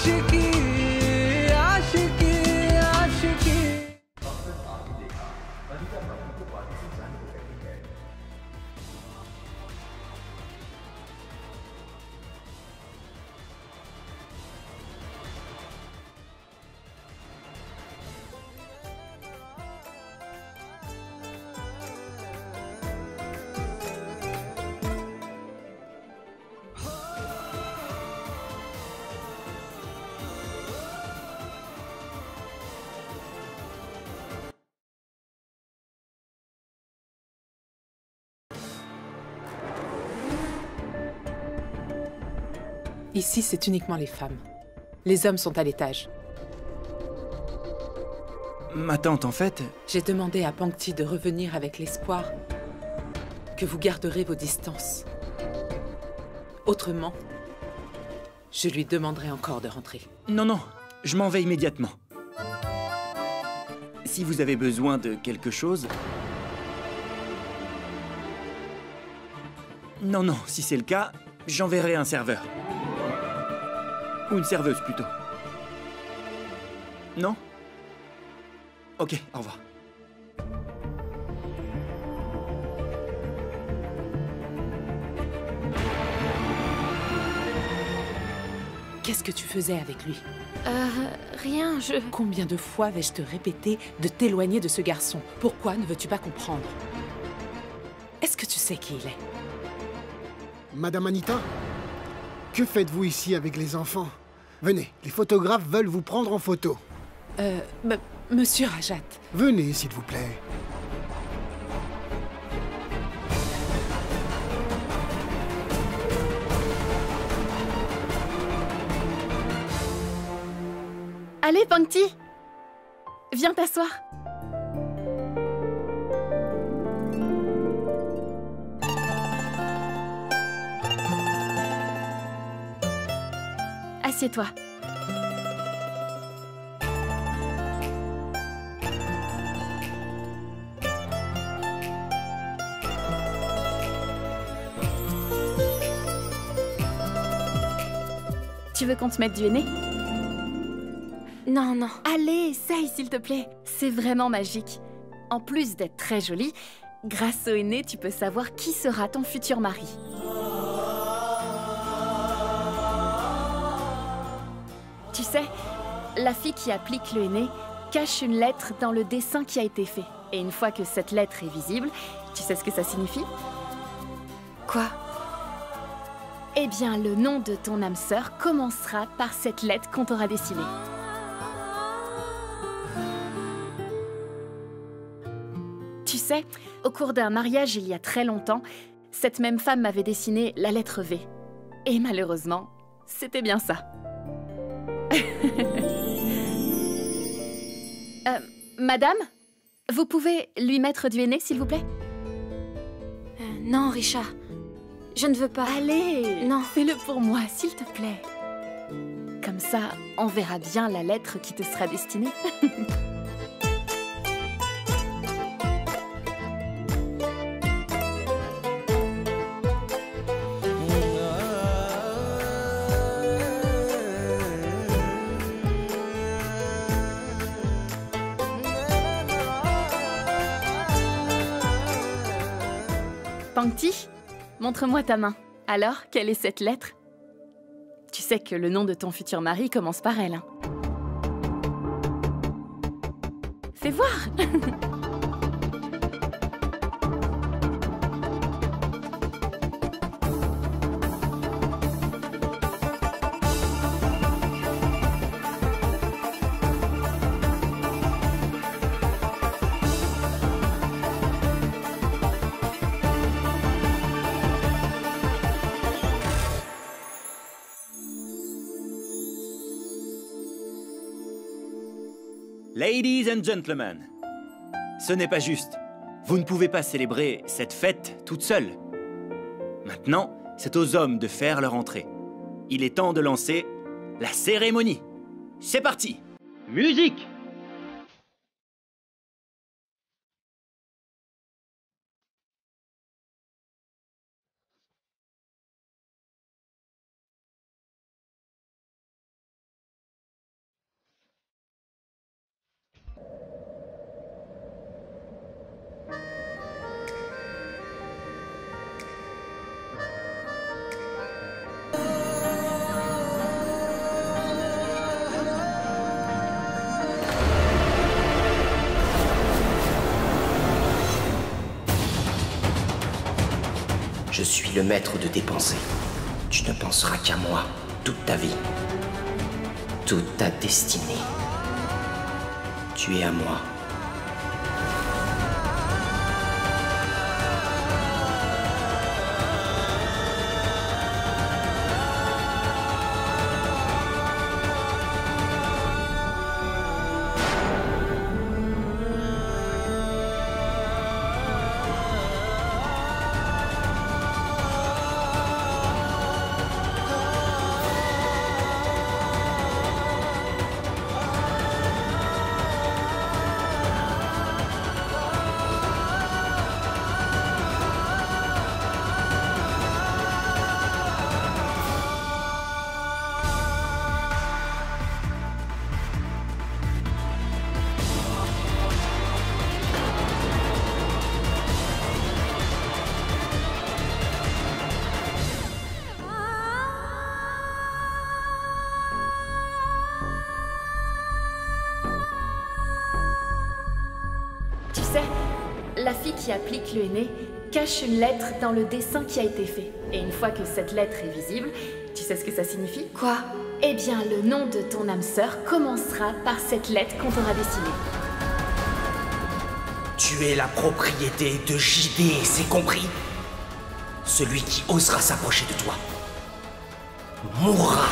Aashiqui Aashiqui Aashiqui. Ici, c'est uniquement les femmes. Les hommes sont à l'étage. Ma tante, en fait... J'ai demandé à Pangti de revenir avec l'espoir que vous garderez vos distances. Autrement, je lui demanderai encore de rentrer. Non, non, je m'en vais immédiatement. Si vous avez besoin de quelque chose... Non, non, si c'est le cas, j'enverrai un serveur. Ou une serveuse, plutôt. Non? Ok, au revoir. Qu'est-ce que tu faisais avec lui? Rien, je... Combien de fois vais-je te répéter de t'éloigner de ce garçon? Pourquoi ne veux-tu pas comprendre? Est-ce que tu sais qui il est? Madame Anita, que faites-vous ici avec les enfants? Venez, les photographes veulent vous prendre en photo. Monsieur Rajat. Venez, s'il vous plaît. Allez, Pangti! Viens t'asseoir. Assieds-toi. Tu veux qu'on te mette du henné? Non, non. Allez, essaye s'il te plaît. C'est vraiment magique. En plus d'être très jolie, grâce au henné, tu peux savoir qui sera ton futur mari. Tu sais, la fille qui applique le henné cache une lettre dans le dessin qui a été fait. Et une fois que cette lettre est visible, tu sais ce que ça signifie? Quoi? Eh bien, le nom de ton âme sœur commencera par cette lettre qu'on t'aura dessinée. Tu sais, au cours d'un mariage il y a très longtemps, cette même femme m'avait dessiné la lettre V. Et malheureusement, c'était bien ça. Madame, vous pouvez lui mettre du henné, s'il vous plaît? Non, Richard. Je ne veux pas. Allez, non, fais-le pour moi, s'il te plaît. Comme ça, on verra bien la lettre qui te sera destinée. Pangti, montre-moi ta main. Alors, quelle est cette lettre? Tu sais que le nom de ton futur mari commence par elle, hein? Fais voir. Ladies and gentlemen, ce n'est pas juste. Vous ne pouvez pas célébrer cette fête toute seule. Maintenant, c'est aux hommes de faire leur entrée. Il est temps de lancer la cérémonie. C'est parti! Musique! Je suis le maître de tes pensées. Tu ne penseras qu'à moi toute ta vie. Toute ta destinée. Tu es à moi. Tu sais, la fille qui applique le henné cache une lettre dans le dessin qui a été fait. Et une fois que cette lettre est visible, tu sais ce que ça signifie? Quoi? Eh bien, le nom de ton âme sœur commencera par cette lettre qu'on t'aura dessinée. Tu es la propriété de JD, c'est compris? Celui qui osera s'approcher de toi mourra.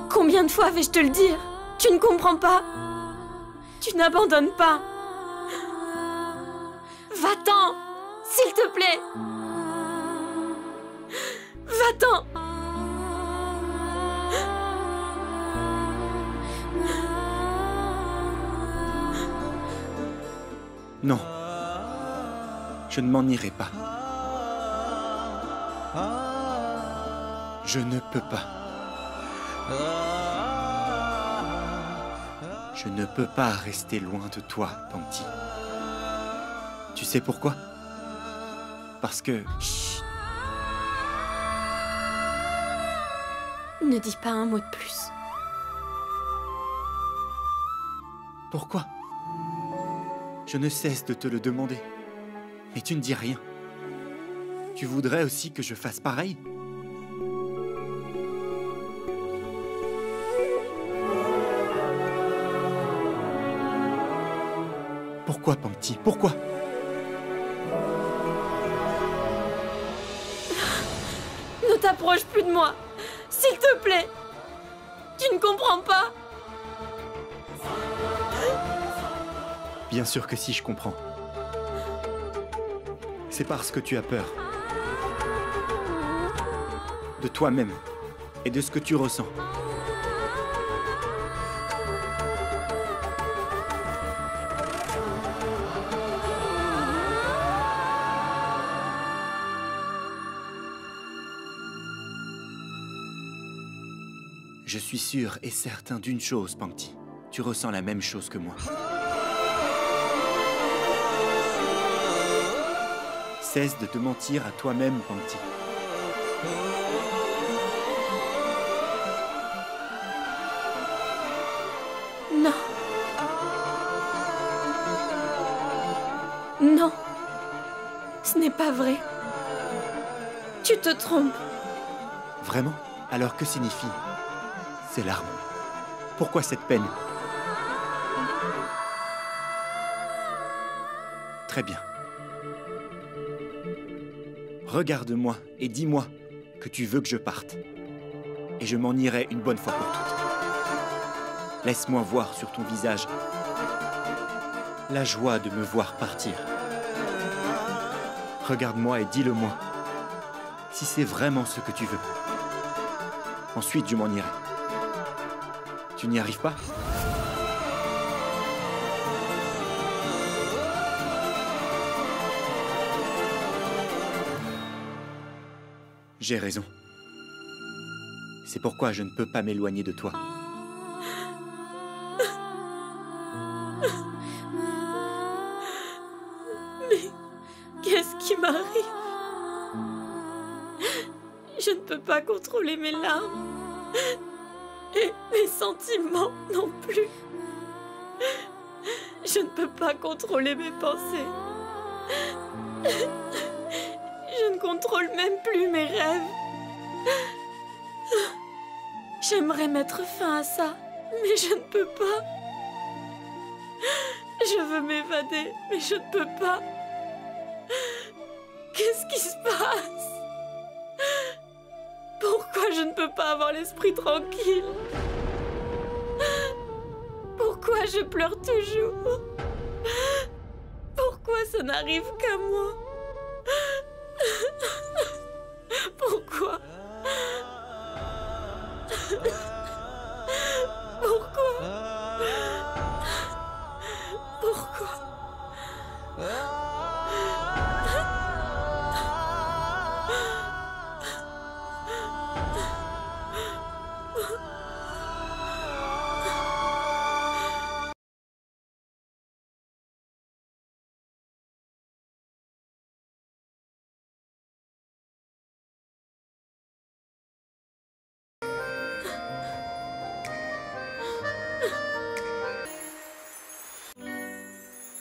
Combien de fois vais-je te le dire? Tu ne comprends pas. Tu n'abandonnes pas. Va-t'en, s'il te plaît. Va-t'en. Non. Je ne m'en irai pas. Je ne peux pas. Je ne peux pas rester loin de toi, Pangti. Tu sais pourquoi? Parce que... Chut. Ne dis pas un mot de plus. Pourquoi? Je ne cesse de te le demander. Mais tu ne dis rien. Tu voudrais aussi que je fasse pareil? Pourquoi, Pangti? Pourquoi? Ne t'approche plus de moi. S'il te plaît. Tu ne comprends pas. Bien sûr que si, je comprends. C'est parce que tu as peur. De toi-même. Et de ce que tu ressens. Je suis sûr et certain d'une chose, Pangti. Tu ressens la même chose que moi. Cesse de te mentir à toi-même, Pangti. Non. Non. Ce n'est pas vrai. Tu te trompes. Vraiment? Alors que signifie ces larmes? Pourquoi cette peine? Très bien. Regarde-moi et dis-moi que tu veux que je parte. Et je m'en irai une bonne fois pour toutes. Laisse-moi voir sur ton visage la joie de me voir partir. Regarde-moi et dis-le-moi, si c'est vraiment ce que tu veux. Ensuite, je m'en irai. Tu n'y arrives pas? J'ai raison. C'est pourquoi je ne peux pas m'éloigner de toi. Mais qu'est-ce qui m'arrive? Je ne peux pas contrôler mes larmes. Et mes sentiments non plus. Je ne peux pas contrôler mes pensées. Je ne contrôle même plus mes rêves. J'aimerais mettre fin à ça, mais je ne peux pas. Je veux m'évader, mais je ne peux pas. Qu'est-ce qui se passe? Pourquoi je ne peux pas avoir l'esprit tranquille? Pourquoi je pleure toujours? Pourquoi ça n'arrive qu'à moi? Pourquoi? Pourquoi? Pourquoi?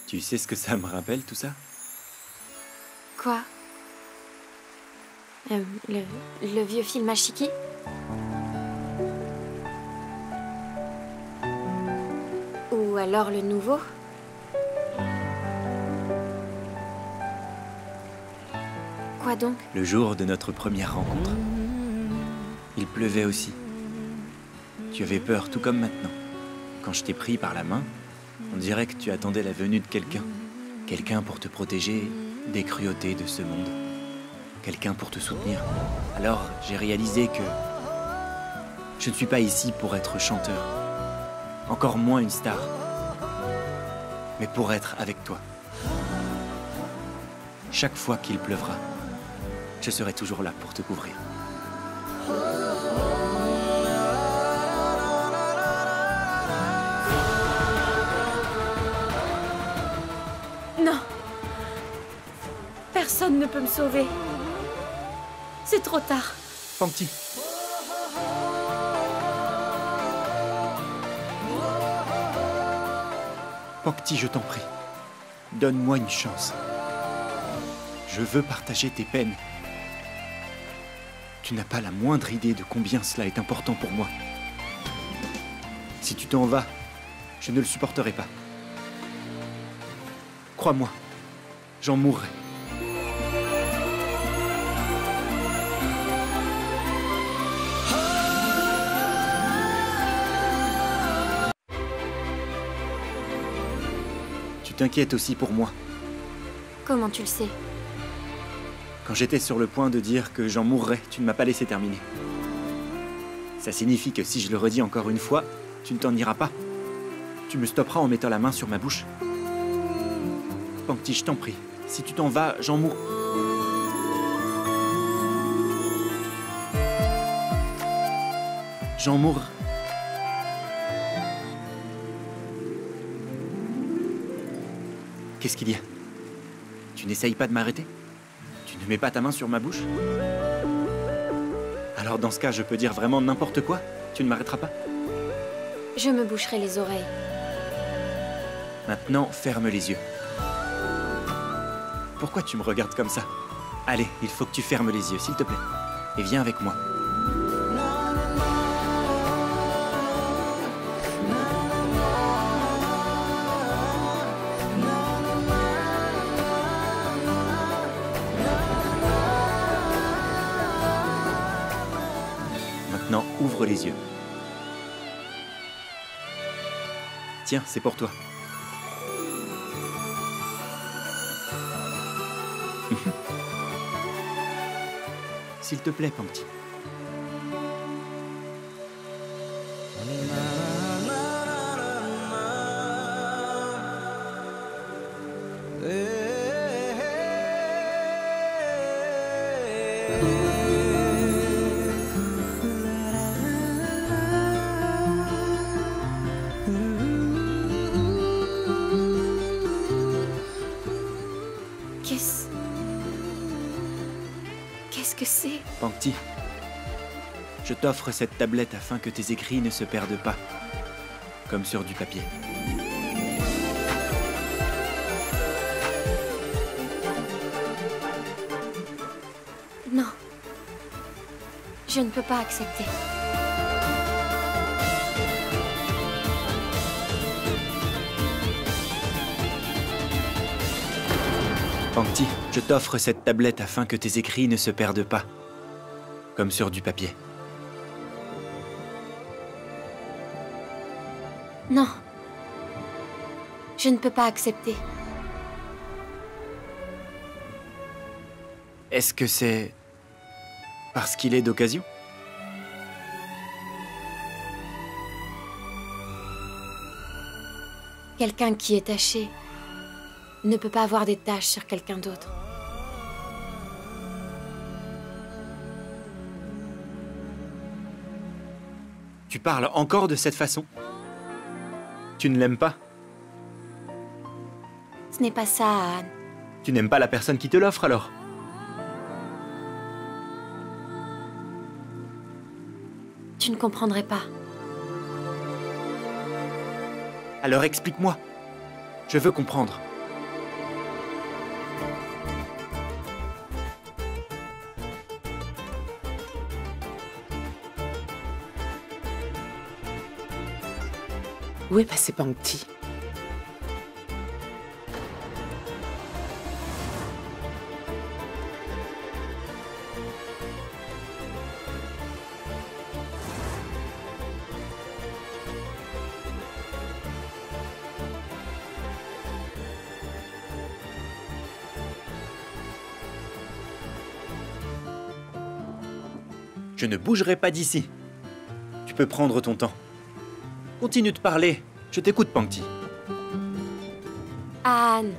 Tu sais ce que ça me rappelle, tout ça? Quoi? Le vieux film Ashiki? Ou alors le nouveau? Quoi donc? Le jour de notre première rencontre. Il pleuvait aussi. Tu avais peur, tout comme maintenant. Quand je t'ai pris par la main, on dirait que tu attendais la venue de quelqu'un. Quelqu'un pour te protéger des cruautés de ce monde. Quelqu'un pour te soutenir. Alors, j'ai réalisé que je ne suis pas ici pour être chanteur. Encore moins une star. Mais pour être avec toi. Chaque fois qu'il pleuvra, je serai toujours là pour te couvrir. Non. Personne ne peut me sauver. C'est trop tard. Pangti. Pangti, je t'en prie. Donne-moi une chance. Je veux partager tes peines. Tu n'as pas la moindre idée de combien cela est important pour moi. Si tu t'en vas, je ne le supporterai pas. Crois-moi, j'en mourrai. Tu t'inquiètes aussi pour moi. Comment tu le sais? Quand j'étais sur le point de dire que j'en mourrais, tu ne m'as pas laissé terminer. Ça signifie que si je le redis encore une fois, tu ne t'en iras pas. Tu me stopperas en mettant la main sur ma bouche. Pangti, je t'en prie. Si tu t'en vas, j'en mourrai. J'en mourrai. Qu'est-ce qu'il y a? Tu n'essayes pas de m'arrêter? Tu ne mets pas ta main sur ma bouche? Alors dans ce cas, je peux dire vraiment n'importe quoi? Tu ne m'arrêteras pas? Je me boucherai les oreilles. Maintenant, ferme les yeux. Pourquoi tu me regardes comme ça? Allez, il faut que tu fermes les yeux, s'il te plaît. Et viens avec moi. Maintenant, ouvre les yeux. Tiens, c'est pour toi. S'il te plaît, Pangti. Qu'est-ce que c'est? Pangti, je t'offre cette tablette afin que tes écrits ne se perdent pas, comme sur du papier. Non. Je ne peux pas accepter. Pangti, je t'offre cette tablette afin que tes écrits ne se perdent pas, comme sur du papier. Non. Je ne peux pas accepter. Est-ce que c'est parce qu'il est d'occasion? Quelqu'un qui est taché ne peut pas avoir des taches sur quelqu'un d'autre. Tu parles encore de cette façon? Tu ne l'aimes pas? Ce n'est pas ça, Anne. Tu n'aimes pas la personne qui te l'offre alors? Tu ne comprendrais pas. Alors explique-moi. Je veux comprendre. Où est passé Pangti? Je ne bougerai pas d'ici. Tu peux prendre ton temps. Continue de parler. Je t'écoute, Pangti. Anne,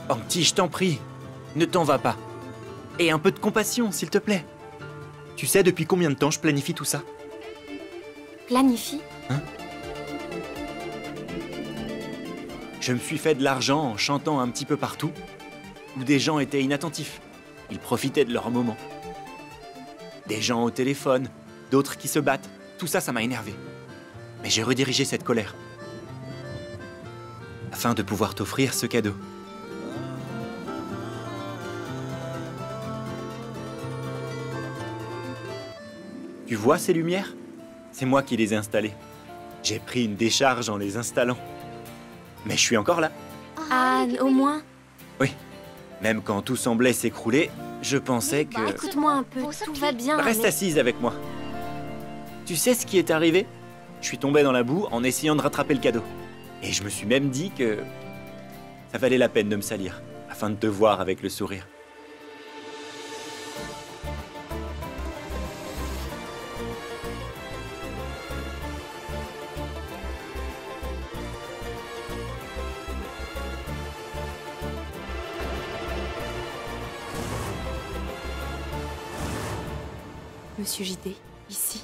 Pangti, je t'en prie. Ne t'en va pas. Et un peu de compassion, s'il te plaît. Tu sais depuis combien de temps je planifie tout ça? planifie. Je me suis fait de l'argent en chantant un petit peu partout, où des gens étaient inattentifs. Ils profitaient de leur moment. Des gens au téléphone, d'autres qui se battent. Tout ça, ça m'a énervé. Mais j'ai redirigé cette colère. Afin de pouvoir t'offrir ce cadeau. Tu vois ces lumières? C'est moi qui les ai installées. J'ai pris une décharge en les installant. Mais je suis encore là. Anne, au moins. Oui. Même quand tout semblait s'écrouler, je pensais que... Écoute-moi un peu, tout va bien. Reste mais- assise avec moi. Tu sais ce qui est arrivé? Je suis tombé dans la boue en essayant de rattraper le cadeau. Et je me suis même dit que ça valait la peine de me salir, afin de te voir avec le sourire. Monsieur JD, ici.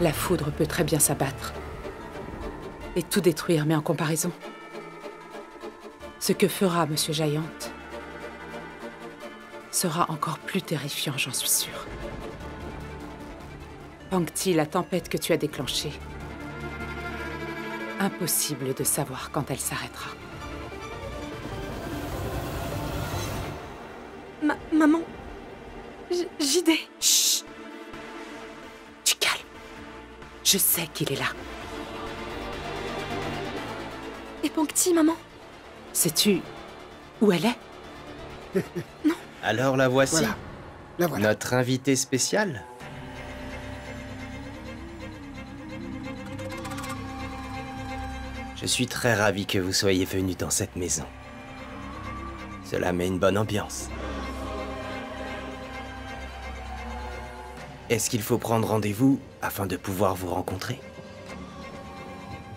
La foudre peut très bien s'abattre et tout détruire, mais en comparaison, ce que fera Monsieur Giant sera encore plus terrifiant, j'en suis sûre. Pangti, la tempête que tu as déclenchée, impossible de savoir quand elle s'arrêtera. Maman... JD... Chut! Tu calmes. Je sais qu'il est là. Et Pankti, maman? Sais-tu où elle est? Alors la voici. Voilà. La voilà. Notre invité spécial. Je suis très ravi que vous soyez venu dans cette maison. Cela met une bonne ambiance. Est-ce qu'il faut prendre rendez-vous afin de pouvoir vous rencontrer?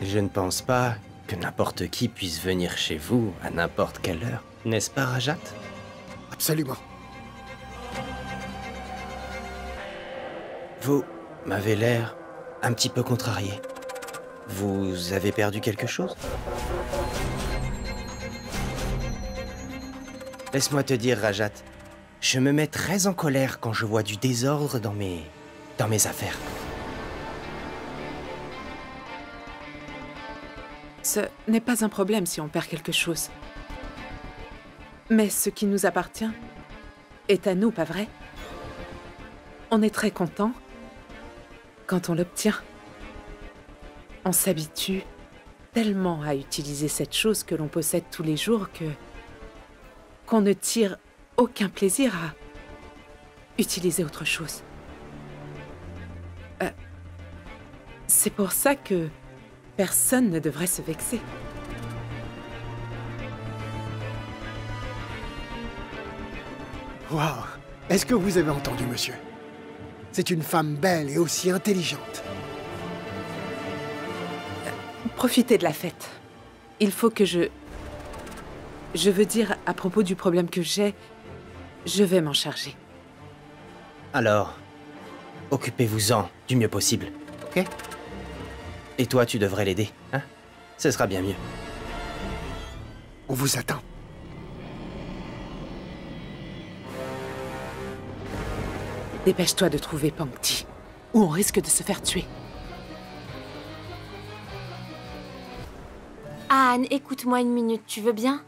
Je ne pense pas que n'importe qui puisse venir chez vous à n'importe quelle heure. N'est-ce pas, Rajat? Absolument. Vous m'avez l'air un petit peu contrarié. Vous avez perdu quelque chose? Laisse-moi te dire, Rajat, je me mets très en colère quand je vois du désordre dans mes affaires. Ce n'est pas un problème si on perd quelque chose. Mais ce qui nous appartient est à nous, pas vrai? On est très content quand on l'obtient. On s'habitue tellement à utiliser cette chose que l'on possède tous les jours qu'on ne tire aucun plaisir à utiliser autre chose. C'est pour ça que personne ne devrait se vexer. Waouh! Est-ce que vous avez entendu, monsieur? C'est une femme belle et aussi intelligente. Profitez de la fête. Il faut que je veux dire, à propos du problème que j'ai, je vais m'en charger. Alors, occupez-vous-en du mieux possible, ok? Et toi, tu devrais l'aider, hein? Ce sera bien mieux. On vous attend. Dépêche-toi de trouver Pankti, ou on risque de se faire tuer. Anne, écoute-moi une minute, tu veux bien?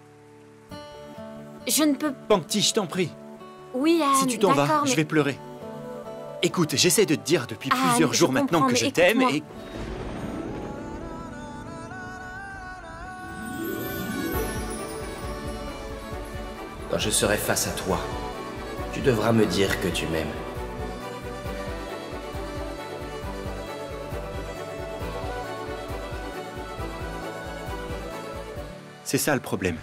Je ne peux... Pankti, je t'en prie. Oui, Anne, Si tu t'en vas, d'accord, je mais- vais pleurer. Écoute, j'essaie de te dire depuis Anne, plusieurs je jours maintenant comprends, que je mais t'aime écoute-moi. et... Quand je serai face à toi, tu devras me dire que tu m'aimes. C'est ça le problème.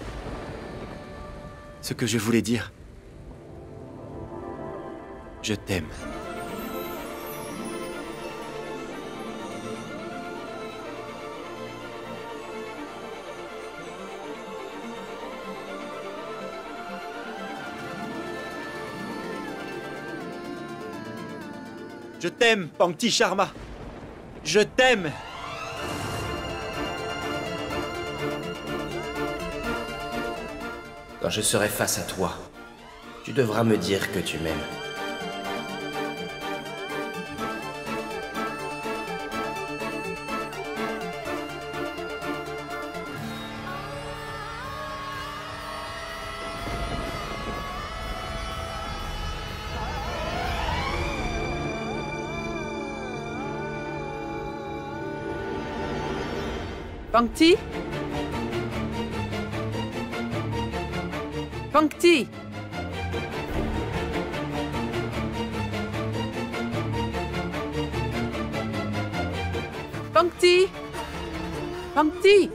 Ce que je voulais dire. Je t'aime. Je t'aime, Pankti Sharma. Je t'aime. Quand je serai face à toi, tu devras me dire que tu m'aimes. Pankti? Pankti! Pankti! Pankti!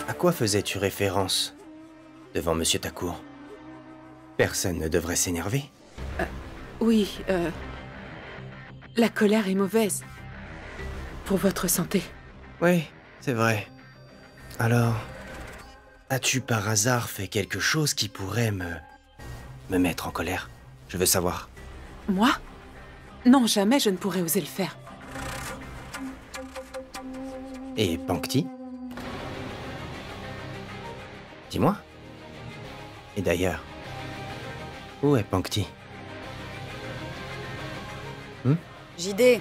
À quoi faisais-tu référence devant Monsieur Thakur? Personne ne devrait s'énerver. Oui, la colère est mauvaise. Pour votre santé. Oui, c'est vrai. Alors, as-tu par hasard fait quelque chose qui pourrait me mettre en colère? Je veux savoir. Moi? Non, jamais je ne pourrais oser le faire. Et Pankti? Dis-moi. Et d'ailleurs, où est Pankti? JD.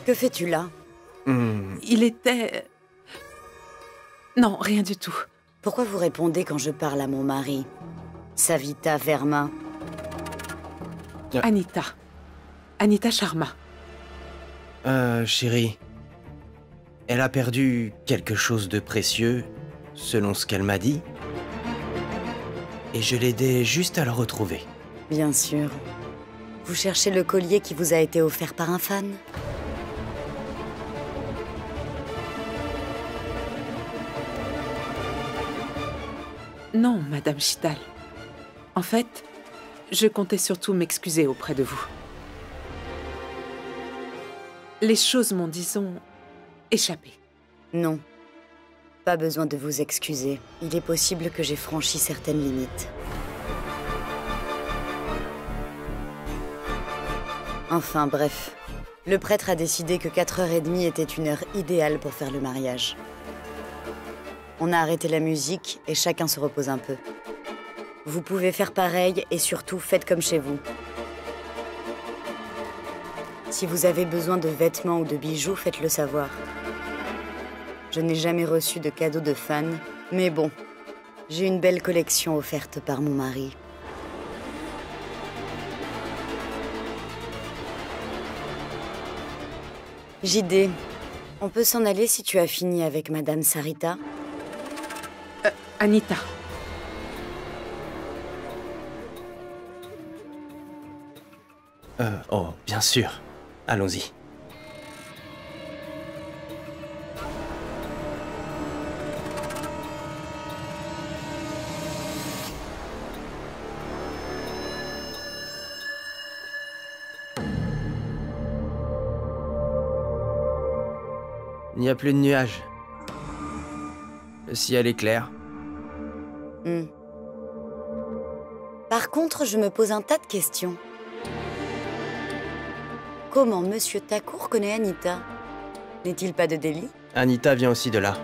Que fais-tu là? Il était... Non, rien du tout. Pourquoi vous répondez quand je parle à mon mari? Savita Verma. Anita. Anita Sharma. Chérie. Elle a perdu quelque chose de précieux, selon ce qu'elle m'a dit. Et je l'aidais juste à le retrouver. Bien sûr. Vous cherchez le collier qui vous a été offert par un fan? Non, Madame Chittal. En fait, je comptais surtout m'excuser auprès de vous. Les choses m'ont, disons, échappé. Non. Pas besoin de vous excuser. Il est possible que j'ai franchi certaines limites. Enfin, bref. Le prêtre a décidé que 4h30 était une heure idéale pour faire le mariage. On a arrêté la musique et chacun se repose un peu. Vous pouvez faire pareil et surtout faites comme chez vous. Si vous avez besoin de vêtements ou de bijoux, faites-le savoir. Je n'ai jamais reçu de cadeaux de fans, mais bon, j'ai une belle collection offerte par mon mari. JD, on peut s'en aller si tu as fini avec Madame Sarita? Anita. Oh, bien sûr. Allons-y. Il n'y a plus de nuages. Le ciel est clair. Par contre, je me pose un tas de questions. Comment Monsieur Thakur connaît Anita? N'est-il pas de Delhi? Anita vient aussi de là.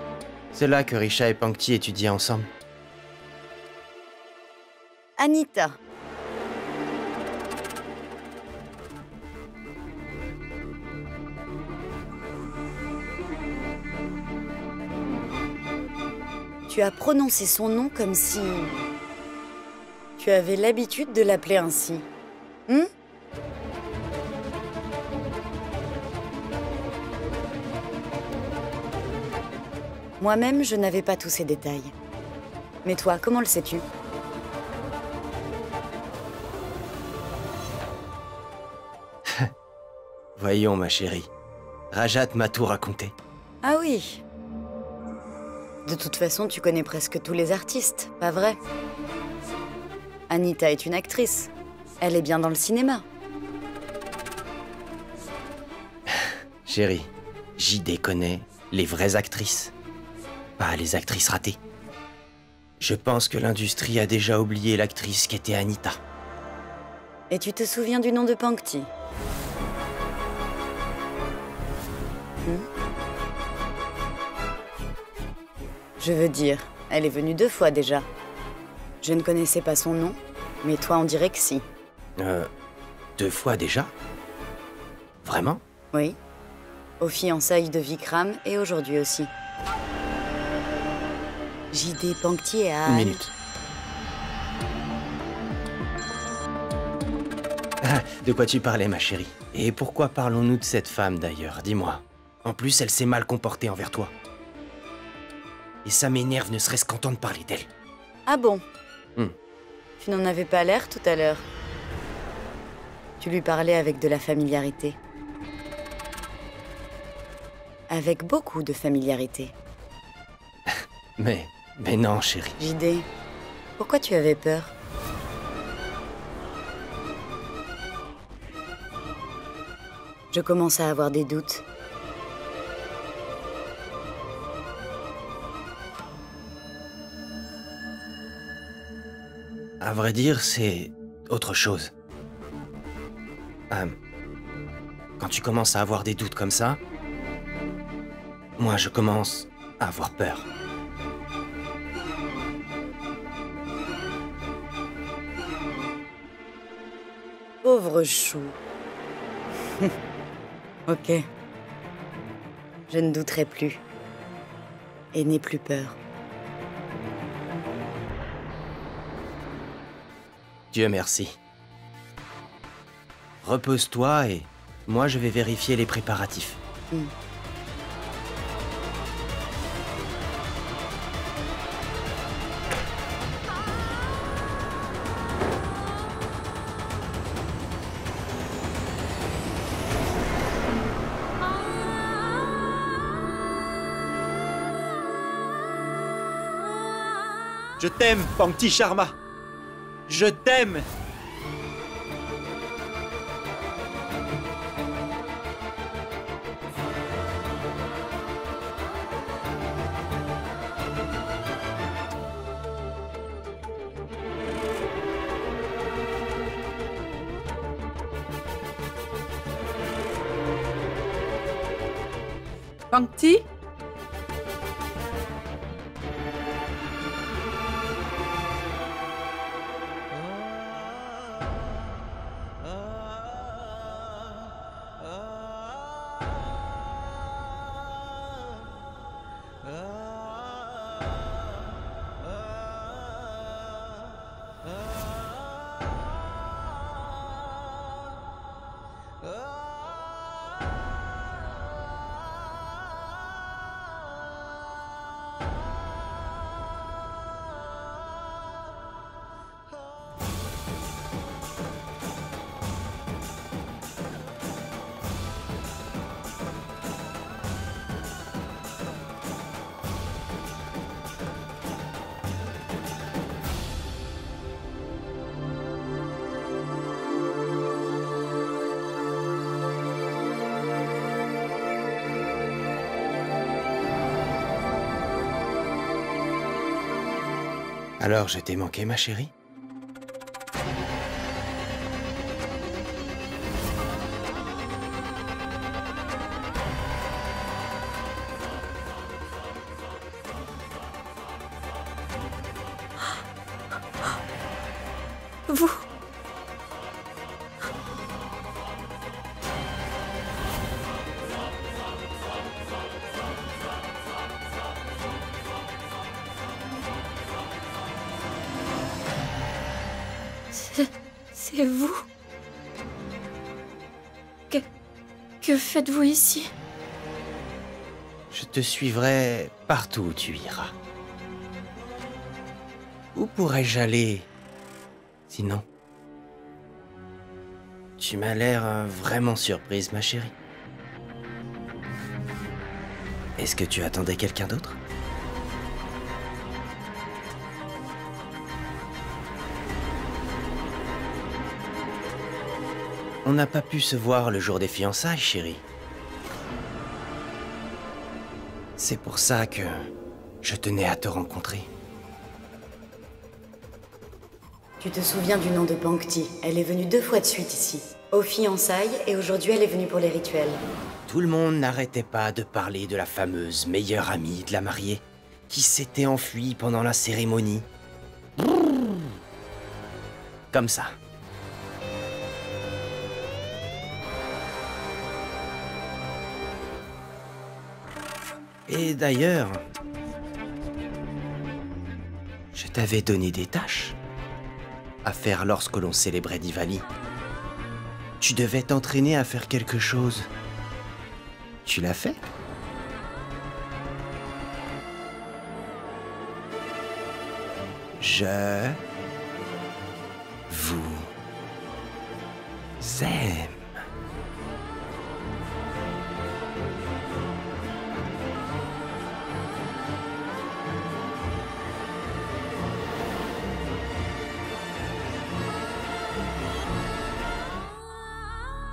C'est là que Risha et Pankti étudiaient ensemble. Anita. Tu as prononcé son nom comme si... tu avais l'habitude de l'appeler ainsi. Moi-même, je n'avais pas tous ces détails. Mais toi, comment le sais-tu? Voyons, ma chérie. Rajat m'a tout raconté. Ah oui. De toute façon, tu connais presque tous les artistes, pas vrai? Anita est une actrice. Elle est bien dans le cinéma. Chérie, JD connaît les vraies actrices, pas les actrices ratées. Je pense que l'industrie a déjà oublié l'actrice qui était Anita. Et tu te souviens du nom de Pankti? Je veux dire, elle est venue 2 fois déjà. Je ne connaissais pas son nom, mais toi on dirait que si. 2 fois déjà? Vraiment? Oui. Aux fiançailles de Vikram et aujourd'hui aussi. JD, Pankti et Anne. 1 minute. De quoi tu parlais, ma chérie? Et pourquoi parlons-nous de cette femme, d'ailleurs? Dis-moi. En plus, elle s'est mal comportée envers toi. Et ça m'énerve ne serait-ce qu'entendre parler d'elle. Ah bon? Tu n'en avais pas l'air tout à l'heure. Tu lui parlais avec de la familiarité. Avec beaucoup de familiarité. Mais non, chérie. JD, pourquoi tu avais peur? Je commence à avoir des doutes. À vrai dire, c'est autre chose. Quand tu commences à avoir des doutes comme ça, moi je commence à avoir peur. Pauvre chou. Ok. Je ne douterai plus. Et n'ai plus peur. Dieu merci. Repose-toi et moi je vais vérifier les préparatifs. Je t'aime, Pankti Sharma. Je t'aime. Pankti? Alors je t'ai manqué, ma chérie? Vous... C'est vous? Que faites-vous ici? Je te suivrai partout où tu iras. Où pourrais-je aller sinon? Tu m'as l'air vraiment surprise, ma chérie. Est-ce que tu attendais quelqu'un d'autre? On n'a pas pu se voir le jour des fiançailles, chérie. C'est pour ça que je tenais à te rencontrer. Tu te souviens du nom de Pankti. Elle est venue 2 fois de suite ici. Aux fiançailles, et aujourd'hui elle est venue pour les rituels. Tout le monde n'arrêtait pas de parler de la fameuse meilleure amie de la mariée qui s'était enfuie pendant la cérémonie. Comme ça. Et d'ailleurs, je t'avais donné des tâches à faire lorsque l'on célébrait Diwali. Tu devais t'entraîner à faire quelque chose. Tu l'as fait? Je vous aime.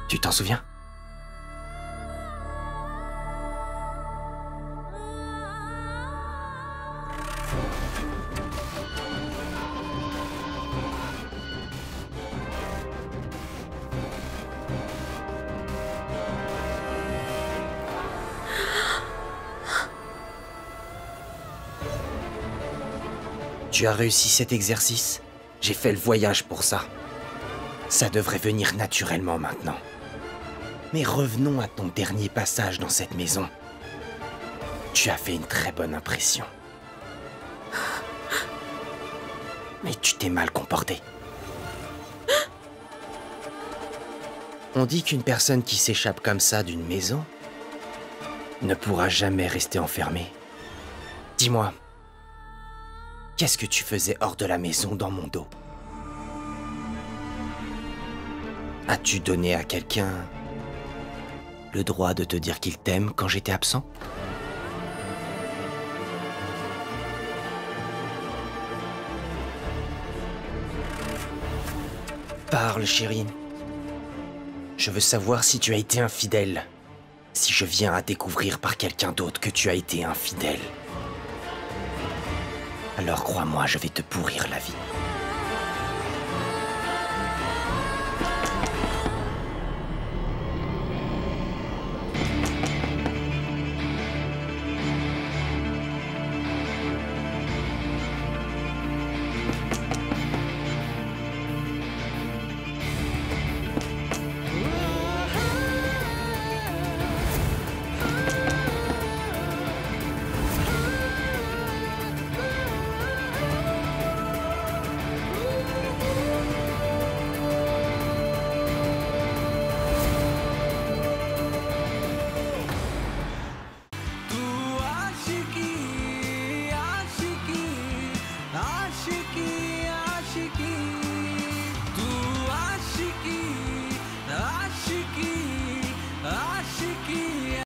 Tu t'en souviens? Tu as réussi cet exercice? J'ai fait le voyage pour ça. Ça devrait venir naturellement maintenant. Mais revenons à ton dernier passage dans cette maison. Tu as fait une très bonne impression. Mais tu t'es mal comporté. On dit qu'une personne qui s'échappe comme ça d'une maison ne pourra jamais rester enfermée. Dis-moi, qu'est-ce que tu faisais hors de la maison dans mon dos? As-tu donné à quelqu'un le droit de te dire qu'il t'aime quand j'étais absent? Parle, Chérine. Je veux savoir si tu as été infidèle. Si je viens à découvrir par quelqu'un d'autre que tu as été infidèle. Alors crois-moi, je vais te pourrir la vie.